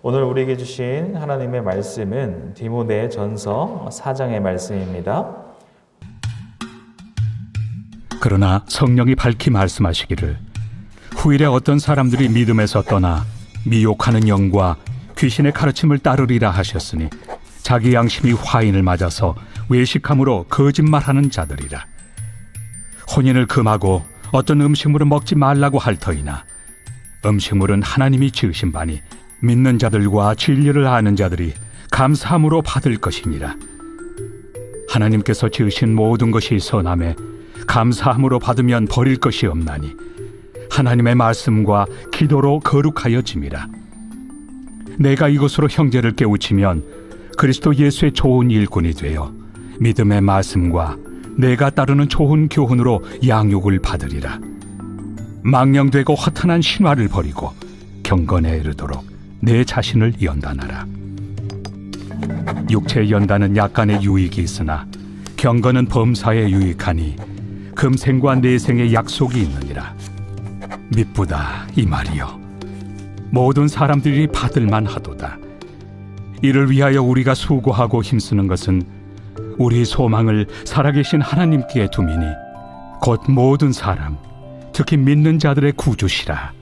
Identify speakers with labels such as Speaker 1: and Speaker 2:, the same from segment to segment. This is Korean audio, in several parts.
Speaker 1: 오늘 우리에게 주신 하나님의 말씀은 디모데전서 4장의 말씀입니다.
Speaker 2: 그러나 성령이 밝히 말씀하시기를 후일에 어떤 사람들이 믿음에서 떠나 미혹하는 영과 귀신의 가르침을 따르리라 하셨으니 자기 양심이 화인을 맞아서 외식함으로 거짓말하는 자들이라. 혼인을 금하고 어떤 음식물을 먹지 말라고 할 터이나 음식물은 하나님이 지으신 바니 믿는 자들과 진리를 아는 자들이 감사함으로 받을 것이니라. 하나님께서 지으신 모든 것이 선함에 감사함으로 받으면 버릴 것이 없나니 하나님의 말씀과 기도로 거룩하여짐이라. 내가 이것으로 형제를 깨우치면 그리스도 예수의 좋은 일꾼이 되어 믿음의 말씀과 내가 따르는 좋은 교훈으로 양육을 받으리라. 망령되고 허탄한 신화를 버리고 경건에 이르도록 내 자신을 연단하라. 육체의 연단은 약간의 유익이 있으나 경건은 범사에 유익하니 금생과 내생의 약속이 있느니라. 미쁘다 이 말이요, 모든 사람들이 받을만 하도다. 이를 위하여 우리가 수고하고 힘쓰는 것은 우리 소망을 살아계신 하나님께 두미니 곧 모든 사람, 특히 믿는 자들의 구주시라.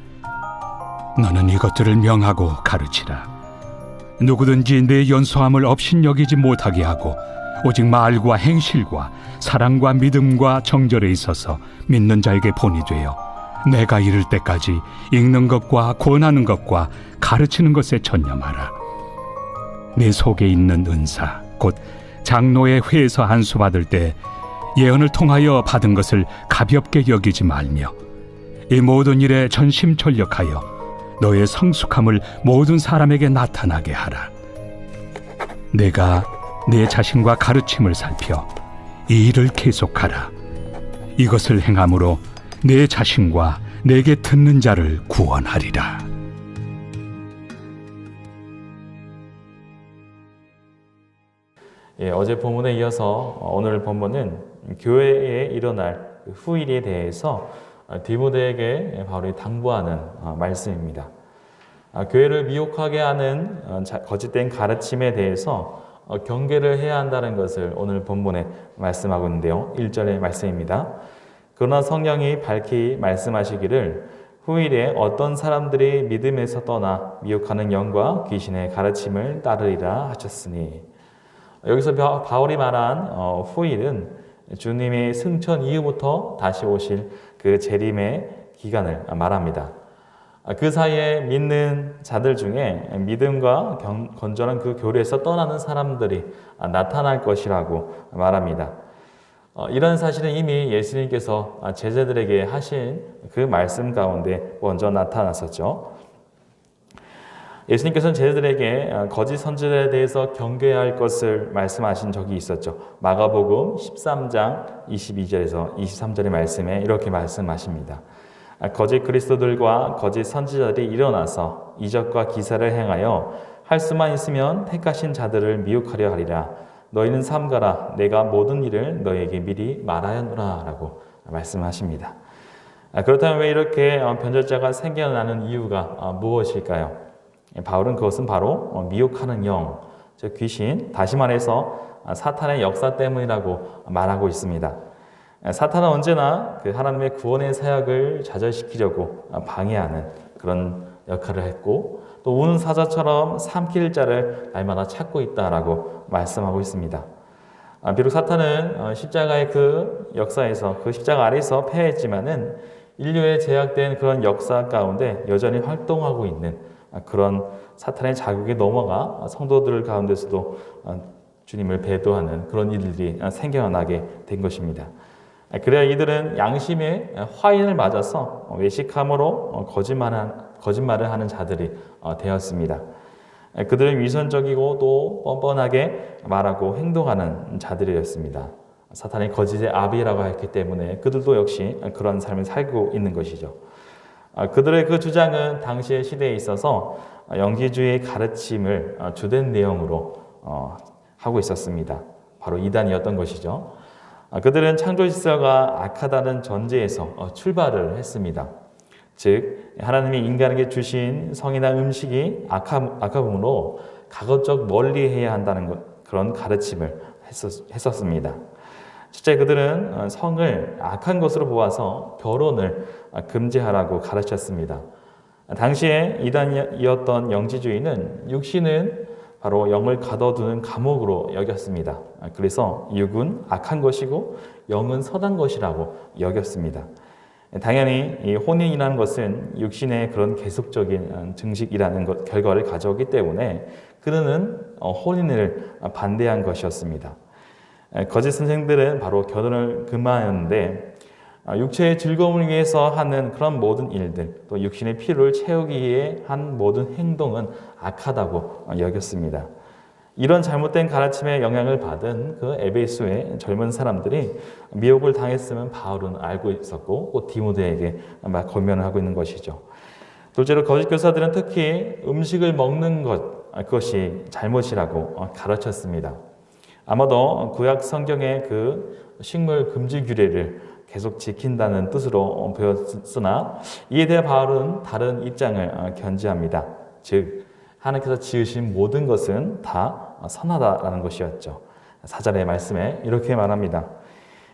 Speaker 2: 너는 이것들을 명하고 가르치라. 누구든지 내 연소함을 업신여기지 못하게 하고 오직 말과 행실과 사랑과 믿음과 정절에 있어서 믿는 자에게 본이 되어 내가 이를 때까지 읽는 것과 권하는 것과 가르치는 것에 전념하라. 내 속에 있는 은사 곧 장로의 회에서 안수 받을 때 예언을 통하여 받은 것을 가볍게 여기지 말며 이 모든 일에 전심전력하여 너의 성숙함을 모든 사람에게 나타나게 하라. 내가 내 자신과 가르침을 살펴 이 일을 계속하라. 이것을 행함으로 내 자신과 내게 듣는 자를 구원하리라.
Speaker 1: 어제 본문에 이어서 오늘 본문은 교회에 일어날 후일에 대해서 디모데에게 바로 당부하는 말씀입니다. 교회를 미혹하게 하는 거짓된 가르침에 대해서 경계를 해야 한다는 것을 오늘 본문에 말씀하고 있는데요. 1절의 말씀입니다. 그러나 성령이 밝히 말씀하시기를 후일에 어떤 사람들이 믿음에서 떠나 미혹하는 영과 귀신의 가르침을 따르리라 하셨으니, 여기서 바울이 말한 후일은 주님의 승천 이후부터 다시 오실 그 재림의 기간을 말합니다. 그 사이에 믿는 자들 중에 믿음과 건전한 그 교리에서 떠나는 사람들이 나타날 것이라고 말합니다. 이런 사실은 이미 예수님께서 제자들에게 하신 그 말씀 가운데 먼저 나타났었죠. 예수님께서는 제자들에게 거짓 선지자에 대해서 경계해야 할 것을 말씀하신 적이 있었죠. 마가복음 13장 22절에서 23절의 말씀에 이렇게 말씀하십니다. 거짓 그리스도들과 거짓 선지자들이 일어나서 이적과 기사를 행하여 할 수만 있으면 택하신 자들을 미혹하려 하리라. 너희는 삼가라. 내가 모든 일을 너희에게 미리 말하였노라 라고 말씀하십니다. 그렇다면 왜 이렇게 변절자가 생겨나는 이유가 무엇일까요? 바울은 그것은 바로 미혹하는 영, 즉 귀신, 다시 말해서 사탄의 역사 때문이라고 말하고 있습니다. 사탄은 언제나 그 하나님의 구원의 사역을 좌절시키려고 방해하는 그런 역할을 했고, 또 우는 사자처럼 삼킬 자를 날마다 찾고 있다라고 말씀하고 있습니다. 비록 사탄은 십자가의 그 역사에서, 그 십자가 아래에서 패했지만은 인류의 제약된 그런 역사 가운데 여전히 활동하고 있는 그런 사탄의 자극에 넘어가 성도들 가운데서도 주님을 배도하는 그런 일들이 생겨나게 된 것입니다. 그래야 이들은 양심의 화인을 맞아서 외식함으로 거짓말을 하는 자들이 되었습니다. 그들은 위선적이고 또 뻔뻔하게 말하고 행동하는 자들이었습니다. 사탄의 거짓의 아비라고 했기 때문에 그들도 역시 그런 삶을 살고 있는 것이죠. 그들의 그 주장은 당시의 시대에 있어서 영지주의의 가르침을 주된 내용으로 하고 있었습니다. 바로 이단이었던 것이죠. 그들은 창조 질서가 악하다는 전제에서 출발을 했습니다. 즉 하나님이 인간에게 주신 성이나 음식이 악함으로 가급적 멀리해야 한다는 그런 가르침을 했었습니다. 실제 그들은 성을 악한 것으로 보아서 결혼을 금지하라고 가르쳤습니다. 당시에 이단이었던 영지주의는 육신은 바로 영을 가둬두는 감옥으로 여겼습니다. 그래서 육은 악한 것이고 영은 선한 것이라고 여겼습니다. 당연히 이 혼인이라는 것은 육신의 그런 계속적인 증식이라는 결과를 가져오기 때문에 그들은 혼인을 반대한 것이었습니다. 거짓 선생들은 바로 결혼을 금하였는데 육체의 즐거움을 위해서 하는 그런 모든 일들, 또 육신의 필요를 채우기 위해 한 모든 행동은 악하다고 여겼습니다. 이런 잘못된 가르침에 영향을 받은 그 에베소의 젊은 사람들이 미혹을 당했음은 바울은 알고 있었고 또 디모데에게 권면을 하고 있는 것이죠. 둘째로 거짓 교사들은 특히 음식을 먹는 그것이 잘못이라고 가르쳤습니다. 아마도 구약 성경의 그 식물 금지 규례를 계속 지킨다는 뜻으로 보였으나 이에 대해 바울은 다른 입장을 견지합니다. 즉 하나님께서 지으신 모든 것은 다 선하다라는 것이었죠. 4절의 말씀에 이렇게 말합니다.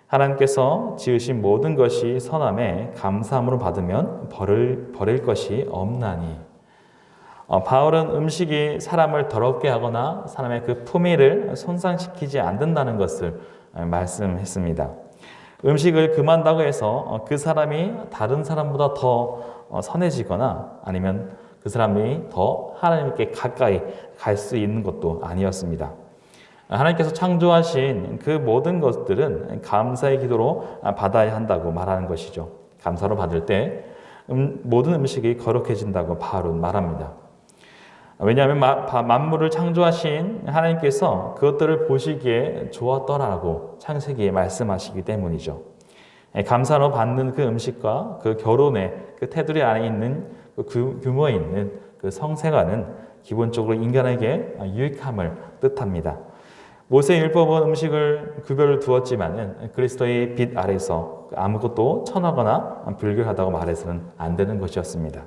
Speaker 1: 하나님께서 지으신 모든 것이 선함에 감사함으로 받으면 버릴 것이 없나니. 바울은 음식이 사람을 더럽게 하거나 사람의 그 품위를 손상시키지 않는다는 것을 말씀했습니다. 음식을 금한다고 해서 그 사람이 다른 사람보다 더 선해지거나 아니면 그 사람이 더 하나님께 가까이 갈 수 있는 것도 아니었습니다. 하나님께서 창조하신 그 모든 것들은 감사의 기도로 받아야 한다고 말하는 것이죠. 감사로 받을 때 모든 음식이 거룩해진다고 바울은 말합니다. 왜냐하면 만물을 창조하신 하나님께서 그것들을 보시기에 좋았더라고 창세기에 말씀하시기 때문이죠. 감사로 받는 그 음식과 그 결혼의 그 테두리 안에 있는 그 규모에 있는 그 성생활은 기본적으로 인간에게 유익함을 뜻합니다. 모세의 율법은 음식을 구별을 두었지만은 그리스도의 빛 아래서 아무것도 천하거나 불결하다고 말해서는 안 되는 것이었습니다.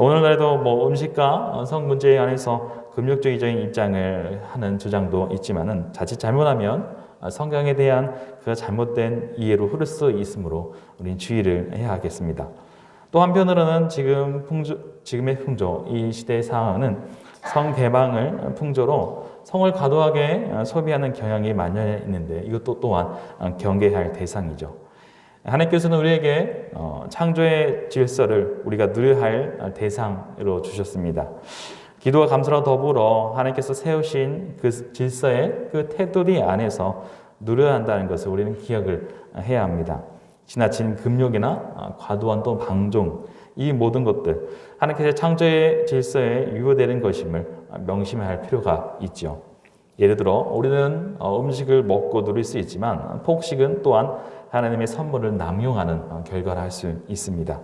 Speaker 1: 오늘날에도 음식과 성 문제에 관해서 금욕주의적인 입장을 하는 주장도 있지만은 자칫 잘못하면 성경에 대한 그 잘못된 이해로 흐를 수 있으므로 우리는 주의를 해야 하겠습니다. 또 한편으로는 지금의 풍조, 이 시대의 상황은 성 개방을 풍조로 성을 과도하게 소비하는 경향이 만연해 있는데 이것도 또한 경계할 대상이죠. 하나님께서는 우리에게 창조의 질서를 우리가 누려야 할 대상으로 주셨습니다. 기도와 감사로 더불어 하나님께서 세우신 그 질서의 그 테두리 안에서 누려야 한다는 것을 우리는 기억을 해야 합니다. 지나친 금욕이나 과도한 또 방종, 이 모든 것들 하나님께서 창조의 질서에 유효되는 것임을 명심해야 할 필요가 있죠. 예를 들어 우리는 음식을 먹고 누릴 수 있지만 폭식은 또한 하나님의 선물을 남용하는 결과를 할 수 있습니다.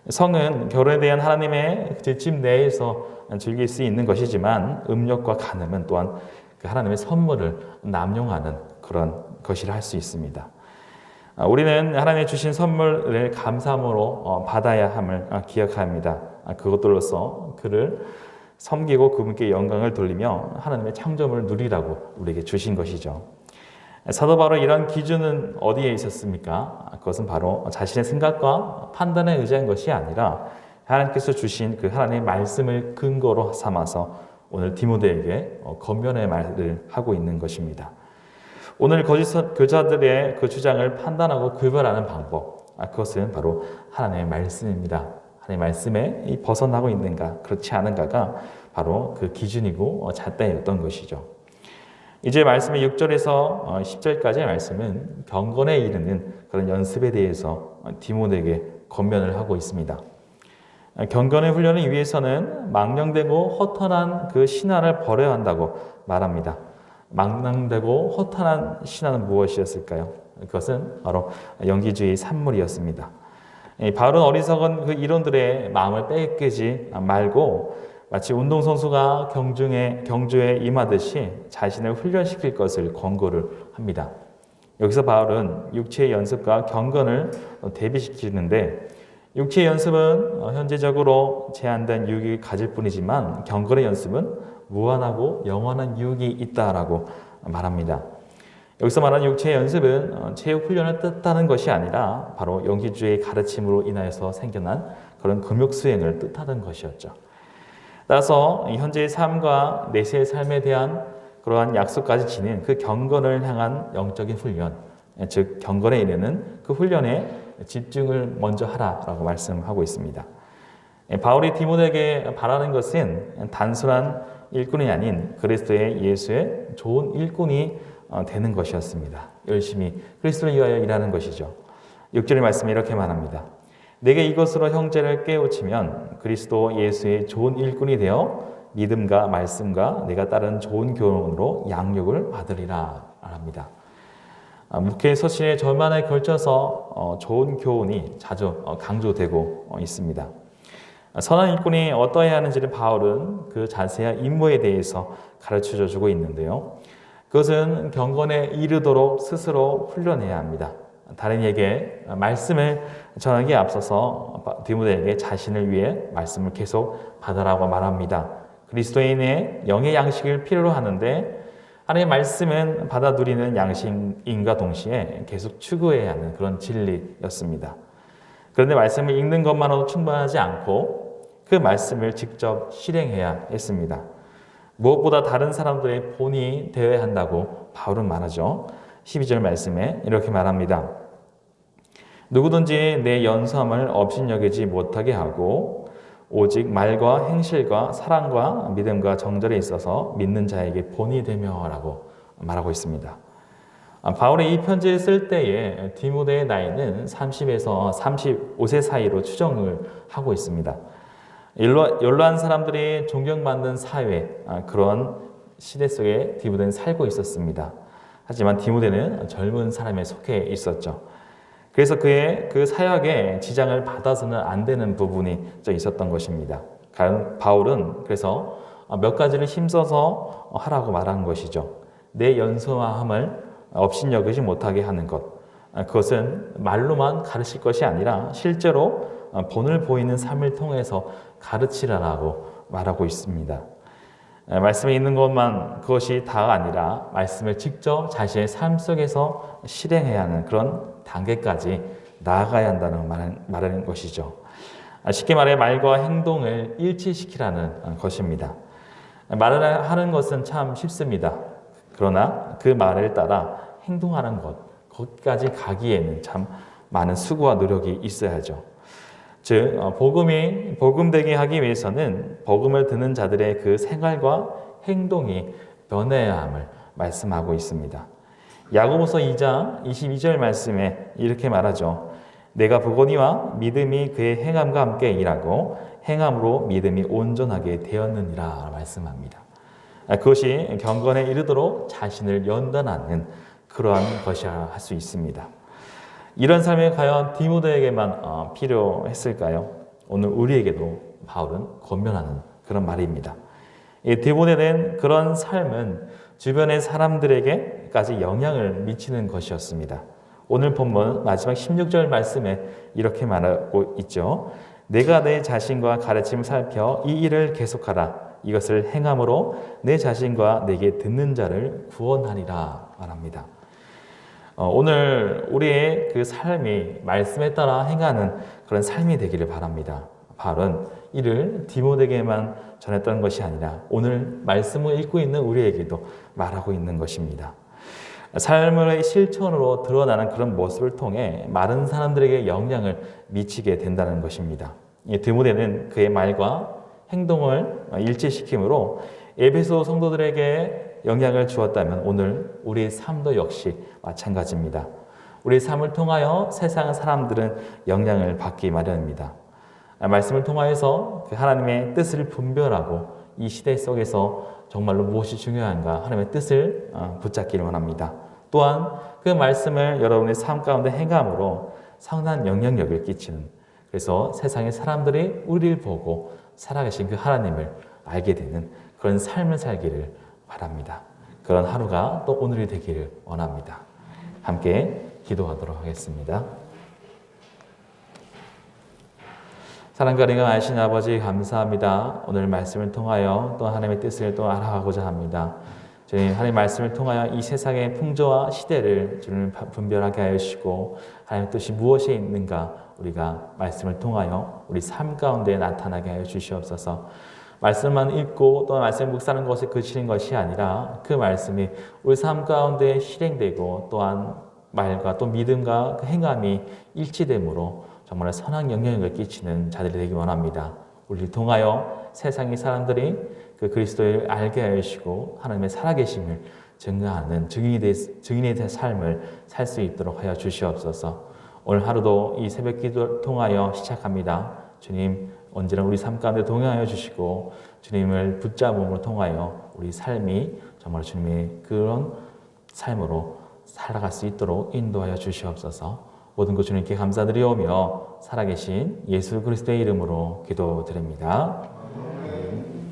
Speaker 1: 성은 결혼에 대한 하나님의 집 내에서 즐길 수 있는 것이지만 음욕과 간음은 또한 그 하나님의 선물을 남용하는 그런 것이라 할 수 있습니다. 우리는 하나님이 주신 선물을 감사함으로 받아야 함을 기억합니다. 그것들로서 그를 섬기고 그분께 영광을 돌리며 하나님의 창조물을 누리라고 우리에게 주신 것이죠. 사도 바로 이런 기준은 어디에 있었습니까? 그것은 바로 자신의 생각과 판단에 의지한 것이 아니라 하나님께서 주신 그 하나님의 말씀을 근거로 삼아서 오늘 디모데에게 권면의 말을 하고 있는 것입니다. 오늘 거짓 교사들의 그 주장을 판단하고 구별하는 방법, 그것은 바로 하나님의 말씀입니다. 하나님의 말씀에 벗어나고 있는가, 그렇지 않은가가 바로 그 기준이고 잣대였던 것이죠. 이제 말씀의 6절에서 10절까지의 말씀은 경건에 이르는 그런 연습에 대해서 디모데에게 권면을 하고 있습니다. 경건의 훈련을 위해서는 망령되고 허탄한 그 신화를 버려야 한다고 말합니다. 망령되고 허탄한 신화는 무엇이었을까요? 그것은 바로 영지주의 산물이었습니다. 바울은 어리석은 그 이론들의 마음을 뺏기지 말고 마치 운동선수가 경주에 임하듯이 자신을 훈련시킬 것을 권고를 합니다. 여기서 바울은 육체의 연습과 경건을 대비시키는데 육체의 연습은 현재적으로 제한된 유익을 가질 뿐이지만 경건의 연습은 무한하고 영원한 유익이 있다라고 말합니다. 여기서 말하는 육체의 연습은 체육 훈련을 뜻하는 것이 아니라 바로 영지주의 가르침으로 인하여서 생겨난 그런 금욕 수행을 뜻하는 것이었죠. 따라서 현재의 삶과 내세의 삶에 대한 그러한 약속까지 지닌 그 경건을 향한 영적인 훈련, 즉 경건에 이르는 그 훈련에 집중을 먼저 하라라고 말씀하고 있습니다. 바울이 디모데에게 바라는 것은 단순한 일꾼이 아닌 그리스도의 예수의 좋은 일꾼이 되는 것이었습니다. 열심히 그리스도를 위하여 일하는 것이죠. 6절의 말씀에 이렇게 말합니다. 내게 이것으로 형제를 깨우치면 그리스도 예수의 좋은 일꾼이 되어 믿음과 말씀과 내가 따른 좋은 교훈으로 양육을 받으리라 합니다. 목회 서신의 절반에 걸쳐서 좋은 교훈이 자주 강조되고 있습니다. 선한 일꾼이 어떠해야 하는지를 바울은 그 자세한 임무에 대해서 가르쳐 주고 있는데요. 그것은 경건에 이르도록 스스로 훈련해야 합니다. 다른 이에게 말씀을 전하기에 앞서서 디모데에게 자신을 위해 말씀을 계속 받으라고 말합니다. 그리스도인의 영의 양식을 필요로 하는데 하나님의 말씀은 받아 누리는 양식인과 동시에 계속 추구해야 하는 그런 진리였습니다. 그런데 말씀을 읽는 것만으로도 충분하지 않고 그 말씀을 직접 실행해야 했습니다. 무엇보다 다른 사람들의 본이 되어야 한다고 바울은 말하죠. 12절 말씀에 이렇게 말합니다. 누구든지 내 연수함을 업신여기지 못하게 하고 오직 말과 행실과 사랑과 믿음과 정절에 있어서 믿는 자에게 본이 되며 라고 말하고 있습니다. 바울이 이 편지를 쓸 때에 디모데의 나이는 30에서 35세 사이로 추정을 하고 있습니다. 연로한 사람들이 존경받는 사회, 그런 시대 속에 디모데는 살고 있었습니다. 하지만 디모데는 젊은 사람에 속해 있었죠. 그래서 그의 그 사역에 지장을 받아서는 안 되는 부분이 있었던 것입니다. 바울은 그래서 몇 가지를 힘써서 하라고 말한 것이죠. 내 연소함을 업신여기지 못하게 하는 것. 그것은 말로만 가르칠 것이 아니라 실제로 본을 보이는 삶을 통해서 가르치라라고 말하고 있습니다. 말씀에 있는 것만 그것이 다가 아니라 말씀을 직접 자신의 삶 속에서 실행해야 하는 그런 단계까지 나아가야 한다는 말하는 것이죠. 쉽게 말해 말과 행동을 일치시키라는 것입니다. 말을 하는 것은 참 쉽습니다. 그러나 그 말을 따라 행동하는 것, 거기까지 가기에는 참 많은 수고와 노력이 있어야죠. 즉 복음이 복음되게 하기 위해서는 복음을 듣는 자들의 그 생활과 행동이 변해야 함을 말씀하고 있습니다. 야고보서 2장 22절 말씀에 이렇게 말하죠. 내가 보거니와 믿음이 그의 행함과 함께 일하고 행함으로 믿음이 온전하게 되었느니라 말씀합니다. 그것이 경건에 이르도록 자신을 연단하는 그러한 것이라 할 수 있습니다. 이런 삶이 과연 디모데에게만 필요했을까요? 오늘 우리에게도 바울은 권면하는 그런 말입니다. 디모데는 그런 삶은 주변의 사람들에게까지 영향을 미치는 것이었습니다. 오늘 본문 마지막 16절 말씀에 이렇게 말하고 있죠. 내가 내 자신과 가르침을 살펴 이 일을 계속하라. 이것을 행함으로 내 자신과 내게 듣는 자를 구원하리라 말합니다. 오늘 우리의 그 삶이 말씀에 따라 행하는 그런 삶이 되기를 바랍니다. 바울은 이를 디모데에게만 전했던 것이 아니라 오늘 말씀을 읽고 있는 우리에게도 말하고 있는 것입니다. 삶의 실천으로 드러나는 그런 모습을 통해 많은 사람들에게 영향을 미치게 된다는 것입니다. 디모데는 그의 말과 행동을 일치시킴으로 에베소 성도들에게 영향을 주었다면 오늘 우리의 삶도 역시 마찬가지입니다. 우리의 삶을 통하여 세상 사람들은 영향을 받기 마련입니다. 말씀을 통하여서 그 하나님의 뜻을 분별하고 이 시대 속에서 정말로 무엇이 중요한가 하나님의 뜻을 붙잡기를 원합니다. 또한 그 말씀을 여러분의 삶 가운데 행함으로 상당한 영향력을 끼치는, 그래서 세상의 사람들이 우리를 보고 살아계신 그 하나님을 알게 되는 그런 삶을 살기를 바랍니다. 그런 하루가 또 오늘이 되기를 원합니다. 함께 기도하도록 하겠습니다. 사랑과 은혜가 많으신 아버지 감사합니다. 오늘 말씀을 통하여 또 하나님의 뜻을 또 알아가고자 합니다. 주님, 하나님의 말씀을 통하여 이 세상의 풍조와 시대를 주님 분별하게 하여 주시고 하나님의 뜻이 무엇에 있는가 우리가 말씀을 통하여 우리 삶 가운데 나타나게 하여 주시옵소서. 말씀만 읽고 또 말씀을 묵상하는 것에 그치는 것이 아니라 그 말씀이 우리 삶 가운데 실행되고 또한 말과 또 믿음과 그 행함이 일치됨으로 정말 선한 영향력을 끼치는 자들이 되기 원합니다. 우리를 통하여 세상의 사람들이 그 그리스도를 알게 하여 주시고 하나님의 살아계심을 증거하는 증인의 삶을 살 수 있도록 하여 주시옵소서. 오늘 하루도 이 새벽 기도를 통하여 시작합니다. 주님, 언제나 우리 삶 가운데 동행하여 주시고 주님을 붙잡음으로 통하여 우리 삶이 정말 주님의 그런 삶으로 살아갈 수 있도록 인도하여 주시옵소서. 모든 것 주님께 감사드리오며 살아계신 예수 그리스도의 이름으로 기도드립니다.